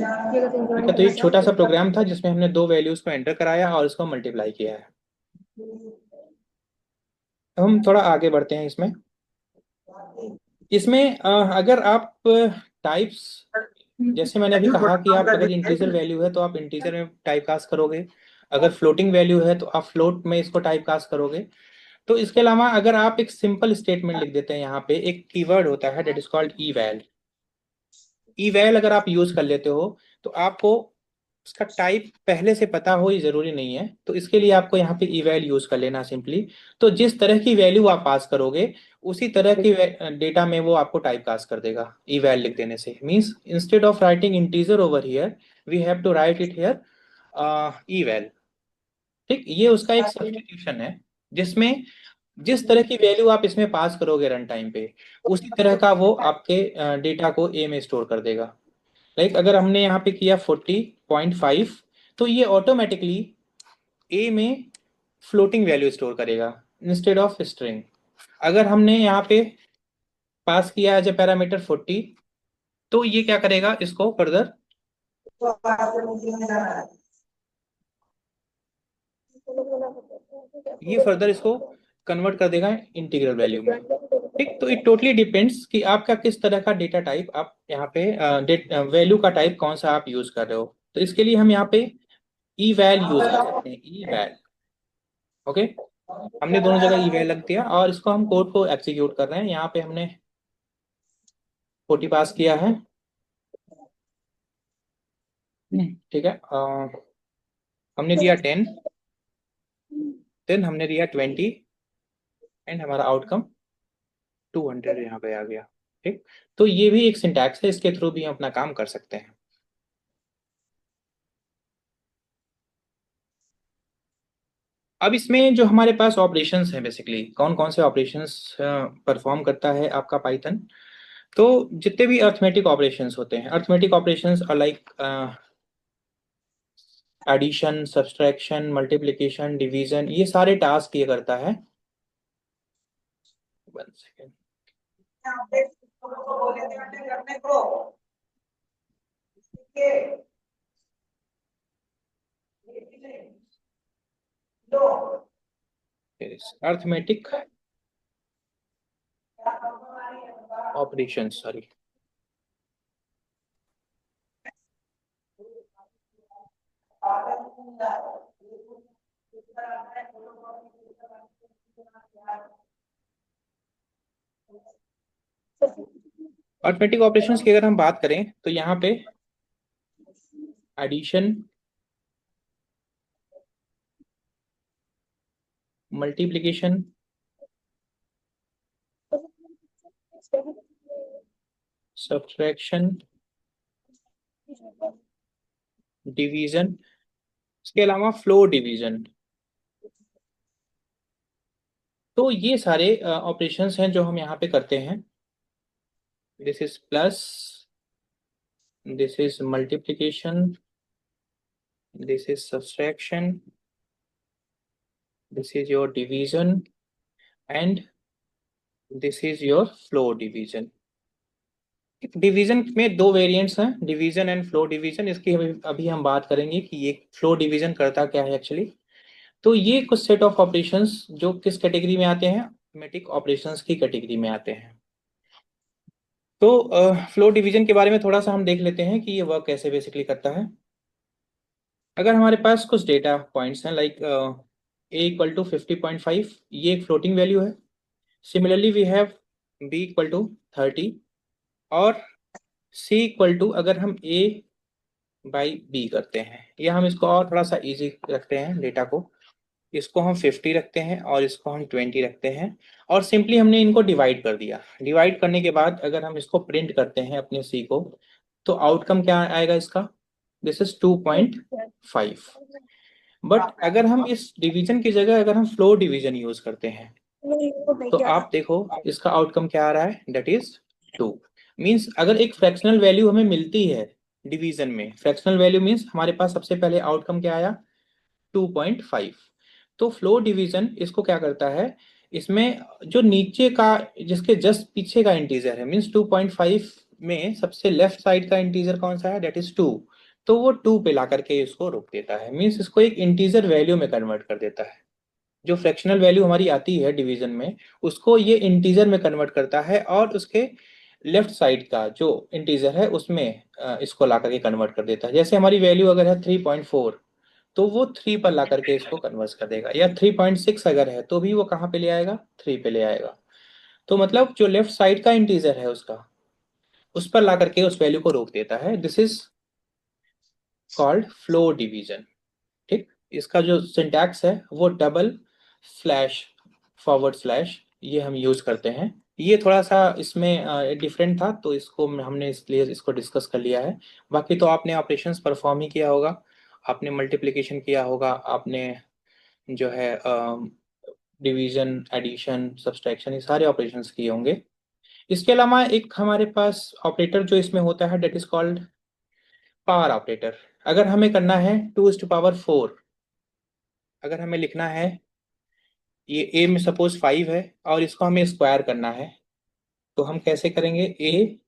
है, तो एक छोटा सा प्रोग्राम था जिसमें हमने दो वैल्यूज को एंटर कराया और उसको मल्टीप्लाई किया है। अब हम थोड़ा आगे बढ़ते हैं इसमें। इसमें अगर आप टाइप्स जैसे मैंने अभी कहा कि आप अगर इंटीजर वैल्यू है तो आप इंटीजर में टाइप कास्ट करोगे, अगर फ्लोटिंग वैल्यू है तो आप फ्लोट में इसको टाइप कास्ट करोगे। तो इसके अलावा अगर आप एक सिंपल स्टेटमेंट लिख देते हैं, यहाँ पे एक कीवर्ड होता है that is called eval। eval अगर आप यूज कर लेते हो तो आपको उसका टाइप पहले से पता हो ये जरूरी नहीं है, तो इसके लिए आपको यहाँ पे eval यूज कर लेना सिंपली। तो जिस तरह की वैल्यू आप पास करोगे उसी तरह की डेटा में वो आपको टाइप कास्ट कर देगा eval लिख देने से। Means instead of writing integer over here we have to write it here eval। ठीक, ये उसका एक सब्स्टिट्यूशन है जिसमें जिस तरह की वैल्यू आप इसमें पास करोगे रन टाइम पे उसी तरह का वो आपके डेटा को ए में स्टोर कर देगा। लाइक अगर हमने यहाँ पे किया 40.5 तो ये ऑटोमेटिकली ए में फ्लोटिंग वैल्यू स्टोर करेगा इंस्टेड ऑफ स्ट्रिंग। अगर हमने यहाँ पे पास किया एज ए पैरामीटर 40 तो ये क्या करेगा, इसको फर्दर इसको कन्वर्ट कर देगा इंटीग्रल वैल्यू में। ठीक, तो इट टोटली डिपेंड्स कि आपका किस तरह का डेटा टाइप आप यहाँ पे वैल्यू का टाइप कौन सा आप यूज कर रहे हो। तो इसके लिए हम यहाँ पे eval यूज कर सकते हैं, eval। ओके, हमने दोनों जगह eval लग दिया और इसको हम कोड को एग्जीक्यूट कर रहे हैं। यहाँ पे हमने 40 पास किया है। ठीक है, हमने दिया 10, देन हमने दिया 20 एंड हमारा आउटकम 200 यहाँ पे आ गया। ठीक, तो ये भी एक सिंटैक्स है, इसके थ्रू भी हम अपना काम कर सकते हैं। अब इसमें जो हमारे पास ऑपरेशंस हैं, बेसिकली कौन कौन से ऑपरेशंस परफॉर्म करता है आपका पाइथन। तो जितने भी अर्थमेटिक ऑपरेशंस होते हैं, arithmetic operations are like addition, subtraction, multiplication, division, ये सारे टास्क ये करता है। 1 second. Arithmetic operation, sorry. Arithmetic operations की अगर हम बात करें तो यहाँ पे एडिशन, मल्टीप्लिकेशन, सब्सट्रैक्शन, डिवीजन, इसके अलावा फ्लो डिवीजन, तो ये सारे ऑपरेशंस हैं जो हम यहाँ पे करते हैं। This is plus, this is multiplication, this is subtraction, this is your division and this is your flow division. Division में दो वेरिएंट्स हैं, डिवीजन एंड फ्लो डिवीजन। इसकी अभी हम बात करेंगे कि ये फ्लो डिवीजन करता क्या है एक्चुअली। तो ये कुछ सेट ऑफ ऑपरेशंस जो किस कैटेगरी में आते हैं, अर्थमेटिक ऑपरेशंस की कैटेगरी में आते हैं। तो फ्लो डिवीजन के बारे में थोड़ा सा हम देख लेते हैं कि ये वर्क कैसे बेसिकली करता है। अगर हमारे पास कुछ डेटा पॉइंट्स हैं लाइक a = 50.5, ये एक फ्लोटिंग वैल्यू है। सिमिलरली वी हैव b = 30 और c अगर हम a/b करते हैं, या हम इसको और थोड़ा सा इजी रखते हैं डेटा को, इसको हम 50 रखते हैं और इसको हम 20 रखते हैं और सिंपली हमने इनको डिवाइड कर दिया। डिवाइड करने के बाद अगर हम इसको प्रिंट करते हैं अपने सी को, तो आउटकम क्या आएगा इसका, दिस इज 2.5। बट अगर हम इस डिवीजन की जगह अगर हम फ्लो डिवीजन यूज करते हैं तो आप देखो इसका आउटकम क्या आ रहा है, दैट इज 2। मीन्स अगर एक फ्रैक्शनल वैल्यू हमें मिलती है डिवीजन में, फ्रैक्शनल वैल्यू मीन्स हमारे पास सबसे पहले आउटकम क्या आया, 2.5। तो फ्लो डिवीजन इसको क्या करता है, इसमें जो नीचे का जिसके जस्ट पीछे का इंटीजर है, मीन्स 2.5 में सबसे लेफ्ट साइड का इंटीजर कौन सा है, दैट इज 2। तो वो 2 पे ला करके इसको रोक देता है, मीन्स इसको एक इंटीजर वैल्यू में कन्वर्ट कर देता है। जो फ्रैक्शनल वैल्यू हमारी आती है डिवीजन में, उसको ये इंटीजर में कन्वर्ट करता है और उसके लेफ्ट साइड का जो इंटीजर है उसमें इसको ला करके कन्वर्ट कर देता है। जैसे हमारी वैल्यू अगर है 3.4, तो वो 3 पर ला करके इसको कन्वर्ट कर देगा, या 3.6 अगर है तो भी वो कहाँ पे ले आएगा, 3 पे ले आएगा। तो मतलब जो लेफ्ट साइड का इंटीजर है उसका, उस पर ला करके उस वैल्यू को रोक देता है। This is called floor division. ठीक, इसका जो सिंटैक्स है वो डबल स्लैश फॉरवर्ड स्लैश ये हम यूज करते हैं। ये थोड़ा सा इसमें डिफरेंट था तो इसको हमने इसलिए इसको डिस्कस कर लिया है। बाकी तो आपने ऑपरेशंस परफॉर्म ही किया होगा, आपने मल्टीप्लिकेशन किया होगा, आपने जो है डिवीजन, एडिशन, सब्सट्रैक्शन, ये सारे ऑपरेशंस किए होंगे। इसके अलावा एक हमारे पास ऑपरेटर जो इसमें होता है that is called power operator. अगर हमें करना है 2 to the power 4, अगर हमें लिखना है ये ए में सपोज 5 है और इसको हमें स्क्वायर करना है, तो हम कैसे करेंगे, A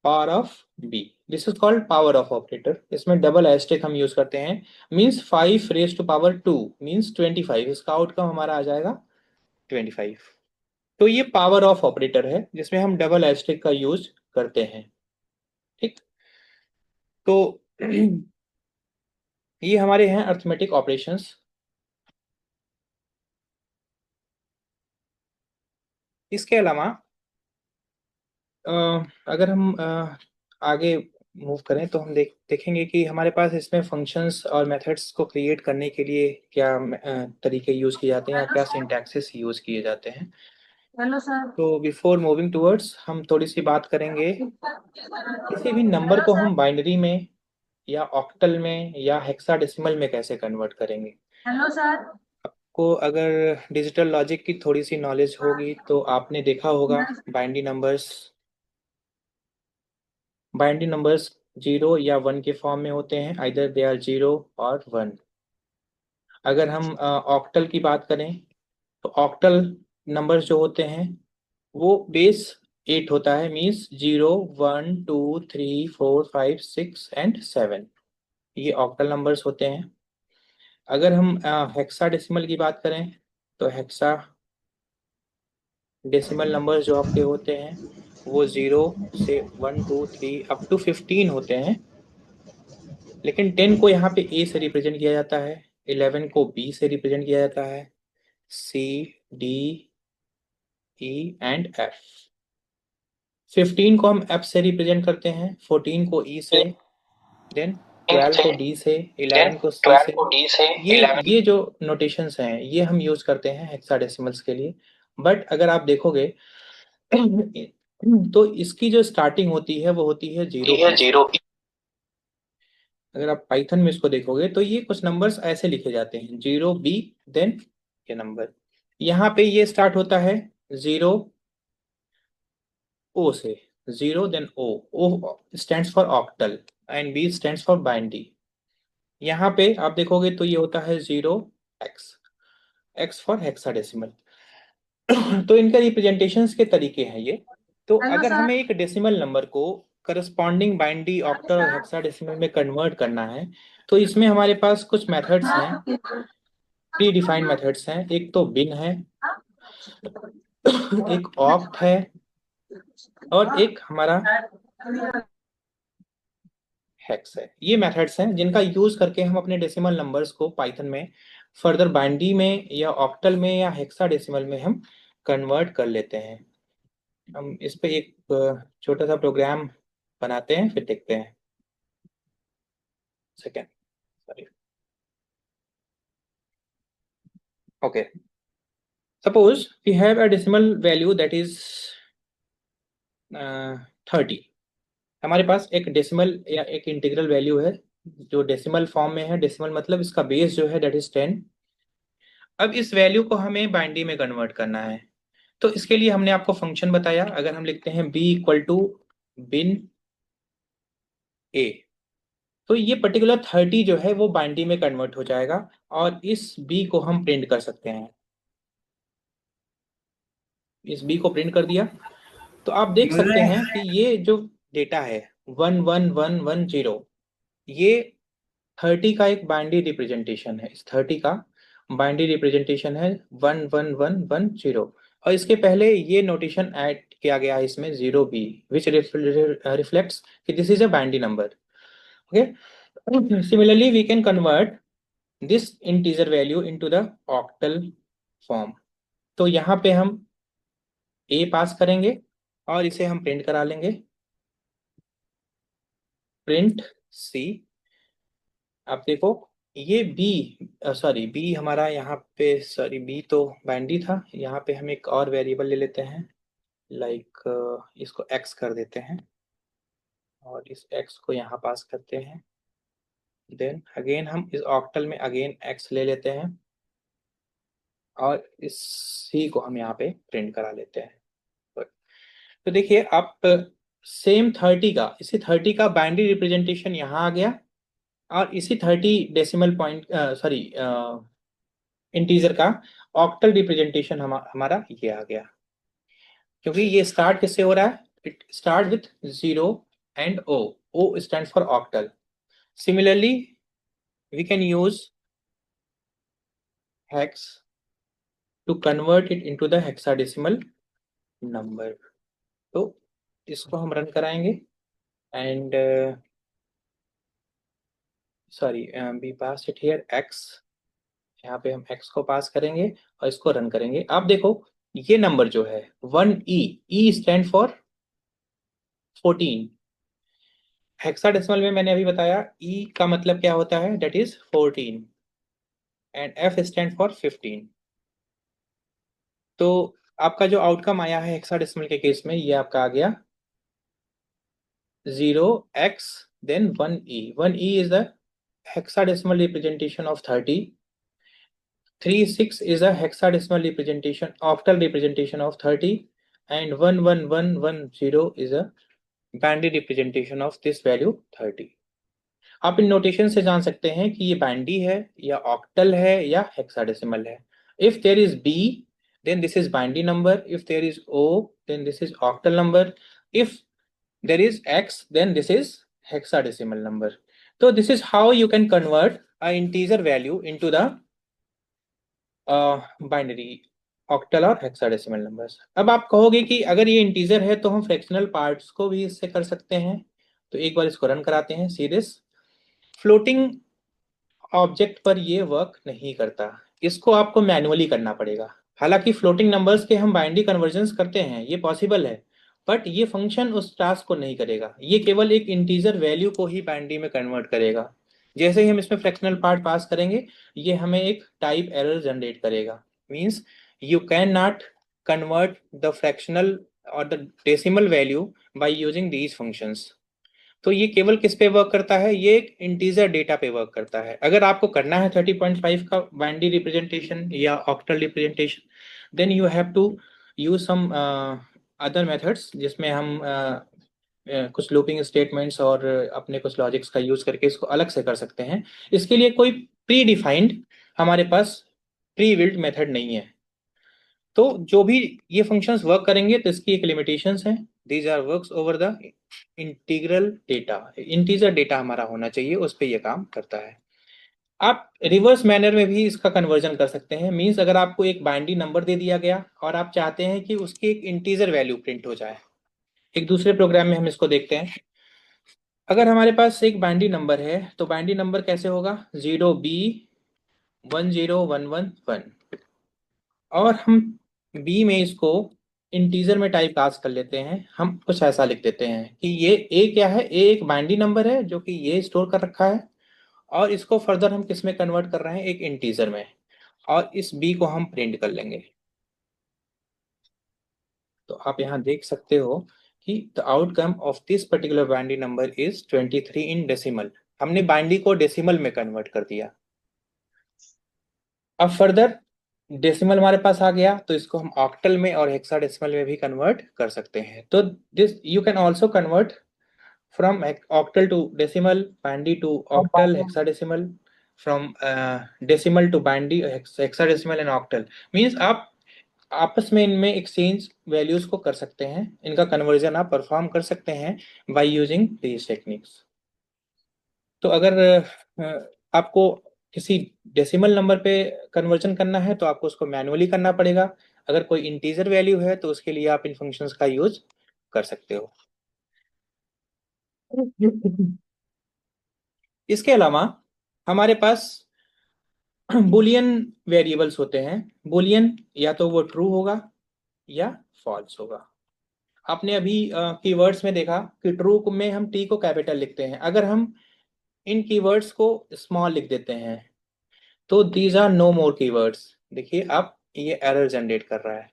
power of B, this is called power of operator. इसमें डबल एस्टेरिक हम यूज करते हैं, means 5 raised to power 2 means 25, इसका आउटकम हमारा आ जाएगा 25। तो ये पावर ऑफ ऑपरेटर है जिसमें हम डबल एस्टेरिक का यूज करते हैं। ठीक, तो ये हमारे हैं अर्थमेटिक ऑपरेशंस। इसके अलावा अगर हम आगे मूव करें तो हम देखेंगे कि हमारे पास इसमें फंक्शंस और मेथड्स को क्रिएट करने के लिए क्या तरीके यूज किए जाते हैं या क्या सिंटैक्सेस यूज किए जाते हैं। Hello sir. तो बिफोर मूविंग टूवर्ड्स हम थोड़ी सी बात करेंगे किसी भी नंबर हेलो को सर। हम बाइनरी में या ऑक्टल में या हेक्साडेसिमल में कैसे कन्वर्ट करेंगे। Hello sir. को अगर डिजिटल लॉजिक की थोड़ी सी नॉलेज होगी तो आपने देखा होगा बाइनरी नंबर्स, बाइनरी नंबर्स 0 या 1 के फॉर्म में होते हैं, आइदर दे आर 0 और 1। अगर हम ऑक्टल की बात करें तो ऑक्टल नंबर्स जो होते हैं वो बेस 8 होता है, मीन्स 0 1 2 3 4 5 6 एंड 7, ये ऑक्टल नंबर्स होते हैं। अगर हम हेक्साडेसिमल की बात करें तो हेक्सा डेसिमल नंबर्स जो आपके होते हैं वो 0 से 1 2 3 अप टू 15 होते हैं, लेकिन 10 को यहाँ पे ए से रिप्रेजेंट किया जाता है, 11 को बी से रिप्रेजेंट किया जाता है, सी, डी, ई एंड एफ। 15 को हम एफ से रिप्रेजेंट करते हैं, 14 को ई से, देन 12 को डी से, 11 को सी से। ये जो नोटेशंस हैं ये हम यूज करते हैं हेक्साडेसिमल्स के लिए। बट अगर आप देखोगे तो इसकी जो स्टार्टिंग होती है वो होती है 0 बी से। अगर आप पाइथन में इसको देखोगे तो ये कुछ नंबर्स ऐसे लिखे जाते हैं 0 बी, देन ये नंबर, यहाँ पे ये स्टार्ट होता है 0 ओ से, 0 then o stands for octal and b stands for binary. यहाँ पे आप देखोगे तो ये होता है 0 एक्स, एक्स फॉर हेक्साडेसिमल। तो इनका रिप्रेजेंटेशंस के तरीके हैं ये। तो हेलो अगर सर। हमें एक डेसिमल नंबर को करस्पॉन्डिंग बाइनरी, ऑक्टल और हेक्साडेसिमल में कन्वर्ट करना है तो इसमें हमारे पास कुछ मेथड्स हैं, प्री डिफाइंड मेथड्स हैं। एक तो बिन है, एक ऑक्ट है, और एक हमारा हेक्स है। ये मेथड्स हैं जिनका यूज करके हम अपने डेसिमल नंबर्स को पाइथन में फर्दर बाइनरी में या ऑक्टल में या हेक्साडेसिमल में हम कन्वर्ट कर लेते हैं। हम इस पे एक छोटा सा प्रोग्राम बनाते हैं फिर देखते हैं। Second, sorry, okay. Suppose we have a decimal value that is 30। हमारे पास एक डेसिमल या एक इंटीग्रल वैल्यू है जो डेसिमल फॉर्म में है। डेसिमल मतलब इसका बेस जो है दैट इज 10। अब इस वैल्यू को हमें बाइनरी में कन्वर्ट करना है, तो इसके लिए हमने आपको फंक्शन बताया। अगर हम लिखते हैं b इक्वल टू बिन ए, तो ये पर्टिकुलर 30 जो है वो बाइनरी में कन्वर्ट हो जाएगा और इस b को हम प्रिंट कर सकते हैं। इस b को प्रिंट कर दिया तो आप देख सकते हैं कि ये जो डेटा है 1 1 1 1 0, ये 30 का एक बाइनरी रिप्रेजेंटेशन है। इस 30 का बाइनरी रिप्रेजेंटेशन है 1 1 1 1 0। और इसके पहले ये नोटेशन ऐड किया गया है इसमें 0b, विच रिफ्लेक्ट्स कि this is a binary number. Okay, similarly we can convert this integer value into the octal form. तो यहाँ पे हम a पास करेंगे और इसे हम प्रिंट करा लेंगे, प्रिंट c। आप देखो ये b, सॉरी b हमारा यहाँ पे, सॉरी b तो बाइनरी था, यहाँ पे हम एक और वेरिएबल ले लेते हैं, लाइक इसको x कर देते हैं और इस x को यहाँ पास करते हैं। देन अगेन हम इस ऑक्टल में अगेन x ले लेते हैं और इस c को हम यहाँ पे प्रिंट करा लेते हैं। तो देखिए आप सेम 30 का, इसी 30 का बाइनरी रिप्रेजेंटेशन यहाँ आ गया और इसी 30 डेसिमल पॉइंट, सॉरी इंटीजर का ऑक्टल रिप्रेजेंटेशन हमारा ये आ गया, क्योंकि ये स्टार्ट किससे हो रहा है, it start with 0 and o, o stand for octal. Similarly we can use hex to convert it into the hexadecimal number. तो इसको हम रन कराएंगे and sorry b pass it here x, यहाँ पे हम x को पास करेंगे और इसको रन करेंगे। आप देखो ये नंबर जो है 1e, e stand for 14। Hexadecimal में मैंने अभी बताया e का मतलब क्या होता है, that is 14 and f stand for 15। तो आपका जो आउटकम आया है हेक्साडेसिमल के केस में, ये आपका आ गया 0x then 1e। 1e is the hexadecimal representation of 30, 36 is a hexadecimal representation, octal representation of 30, and 11110 is a binary representation of this value 30। आप इन नोटेशन से जान सकते हैं कि ये बाइनरी है या ऑक्टल है या हेक्साडेसिमल है। If there is b then this is binary number, if there is o then this is octal number, if there is x then this is hexadecimal number. So this is how you can convert a integer value into the binary octal और hexadecimal numbers। अब आप कहोगे कि अगर ये integer है तो हम फ्रैक्शनल पार्ट्स को भी इससे कर सकते हैं। तो एक बार इसको रन कराते हैं, सी दिस। फ्लोटिंग ऑब्जेक्ट पर ये वर्क नहीं करता, इसको आपको मैन्युअली करना पड़ेगा। हालांकि फ्लोटिंग नंबर्स के हम बाइनरी कन्वर्जन्स करते हैं, ये पॉसिबल है, बट ये फंक्शन उस टास्क को नहीं करेगा, ये केवल एक इंटीजर वैल्यू को ही बाइनरी में कन्वर्ट करेगा। जैसे ही हम इसमें फ्रैक्शनल पार्ट पास करेंगे ये हमें एक टाइप एरर जनरेट करेगा। Means you can not convert the fractional और the decimal value by using these functions. तो ये केवल किस पे वर्क करता है, ये एक इंटीजर डेटा पे वर्क करता है। अगर आपको करना है 30.5 का बाइनरी रिप्रेजेंटेशन या octal representation, then you have to use some other methods, जिसमें हम कुछ लूपिंग स्टेटमेंट्स और अपने कुछ लॉजिक्स का यूज करके इसको अलग से कर सकते हैं। इसके लिए कोई प्री डिफाइंड हमारे पास प्री बिल्ट मेथड नहीं है। तो जो भी ये फंक्शंस वर्क करेंगे तो इसकी एक लिमिटेशंस है, these are works over the integral data, integer data हमारा होना चाहिए, उस पर यह काम करता है। आप रिवर्स मैनर में भी इसका कन्वर्जन कर सकते हैं। मींस अगर आपको एक बाइनरी नंबर दे दिया गया और आप चाहते हैं कि उसकी एक इंटीजर वैल्यू प्रिंट हो जाए, एक दूसरे प्रोग्राम में हम इसको देखते हैं। अगर हमारे पास एक बाइनरी नंबर है तो बाइनरी नंबर कैसे होगा, 0b10111, और हम बी में इसको इंटीजर में टाइप कास्ट कर लेते हैं। हम कुछ ऐसा लिख देते हैं कि ये ए क्या है, ए एक बाइनरी नंबर है जो कि ये स्टोर कर रखा है, और इसको फर्दर हम किस में कन्वर्ट कर रहे हैं, एक इंटीजर में, और इस बी को हम प्रिंट कर लेंगे। तो आप यहाँ देख सकते हो कि the outcome of this particular binary number is 23 in decimal. हमने बाइनरी को डेसिमल में कन्वर्ट कर दिया। अब फर्दर डेसिमल हमारे पास आ गया तो इसको हम ऑक्टल में और हेक्साडेसिमल में भी कन्वर्ट कर सकते हैं। तो this you can also convert from octal to decimal, binary to octal, hexadecimal, from decimal to binary, hexadecimal and octal. Means आप आपस में इनमें एक्सचेंज वैल्यूज को कर सकते हैं, इनका कन्वर्जन आप परफॉर्म कर सकते हैं बाय यूजिंग दीज टेक्निक्स। तो अगर आपको किसी डेसिमल नंबर पे कन्वर्जन करना है तो आपको उसको मैनुअली करना पड़ेगा। अगर कोई इंटीजर वैल्यू है तो उसके लिए आप इन फंक्शंस का यूज कर सकते हो। इसके अलावा हमारे पास बुलियन वेरिएबल्स होते हैं। बुलियन या तो वो ट्रू होगा या फॉल्स होगा। आपने अभी कीवर्ड्स में देखा कि ट्रू में हम टी को कैपिटल लिखते हैं, अगर हम इन कीवर्ड्स को स्मॉल लिख देते हैं तो these are no more keywords. देखिए अब ये एरर जनरेट कर रहा है।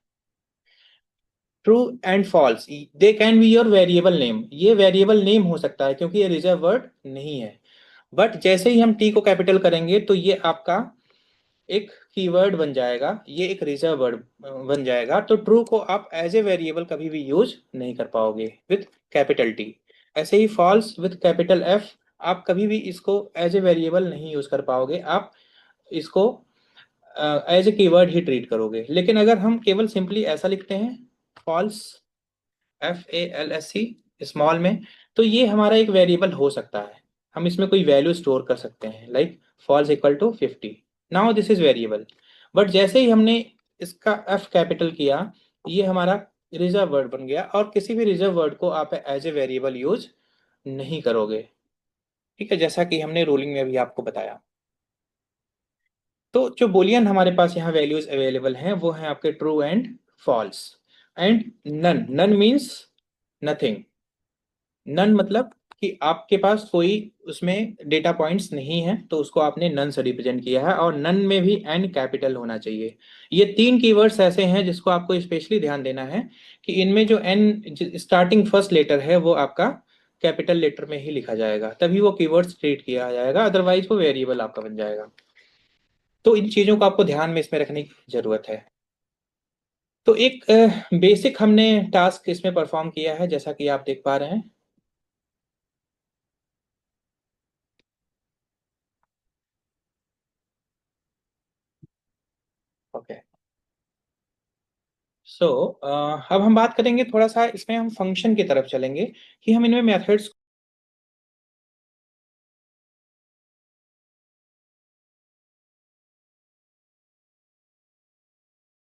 True and false they can be your variable name, ये वेरिएबल नेम हो सकता है क्योंकि ये रिजर्व वर्ड नहीं है। बट जैसे ही हम टी को कैपिटल करेंगे तो ये आपका एक कीवर्ड बन जाएगा, ये एक रिजर्व वर्ड बन जाएगा। तो ट्रू को आप एज ए वेरिएबल कभी भी यूज नहीं कर पाओगे विथ कैपिटल टी। ऐसे ही फॉल्स विथ कैपिटल एफ, आप कभी भी इसको एज ए वेरिएबल नहीं यूज कर पाओगे, आप इसको एज ए कीवर्ड ही ट्रीट करोगे। लेकिन अगर हम केवल सिंपली ऐसा लिखते हैं फॉल्स, FALSC स्मॉल में, तो ये हमारा एक वेरिएबल हो सकता है। हम इसमें कोई वैल्यू स्टोर कर सकते हैं like false equal to 50। Now this is variable. But जैसे ही हमने इसका F कैपिटल किया, ये हमारा रिजर्व वर्ड बन गया और किसी भी रिजर्व वर्ड को आप एज ए वेरिएबल यूज नहीं करोगे। ठीक है, जैसा कि हमने रूलिंग में भी आपको बताया। तो जो बुलियन हमारे पास यहाँ वैल्यूज अवेलेबल हैं वो हैं आपके true and false and none. None means nothing. None मतलब कि आपके पास कोई उसमें डेटा पॉइंट्स नहीं है तो उसको आपने नन से रिप्रेजेंट किया है, और नन में भी एन कैपिटल होना चाहिए। ये तीन कीवर्ड्स ऐसे हैं जिसको आपको स्पेशली ध्यान देना है कि इनमें जो एन स्टार्टिंग फर्स्ट लेटर है वो आपका कैपिटल लेटर में ही लिखा जाएगा, तभी वो कीवर्ड्स ट्रीट किया जाएगा, अदरवाइज वो वेरिएबल आपका बन जाएगा। तो इन चीजों को आपको ध्यान में इसमें रखने की जरूरत है। तो एक बेसिक हमने टास्क इसमें परफॉर्म किया है जैसा कि आप देख पा रहे हैं। ओके, सो अब हम बात करेंगे थोड़ा सा, इसमें हम फंक्शन की तरफ चलेंगे कि हम इनमें मेथड्स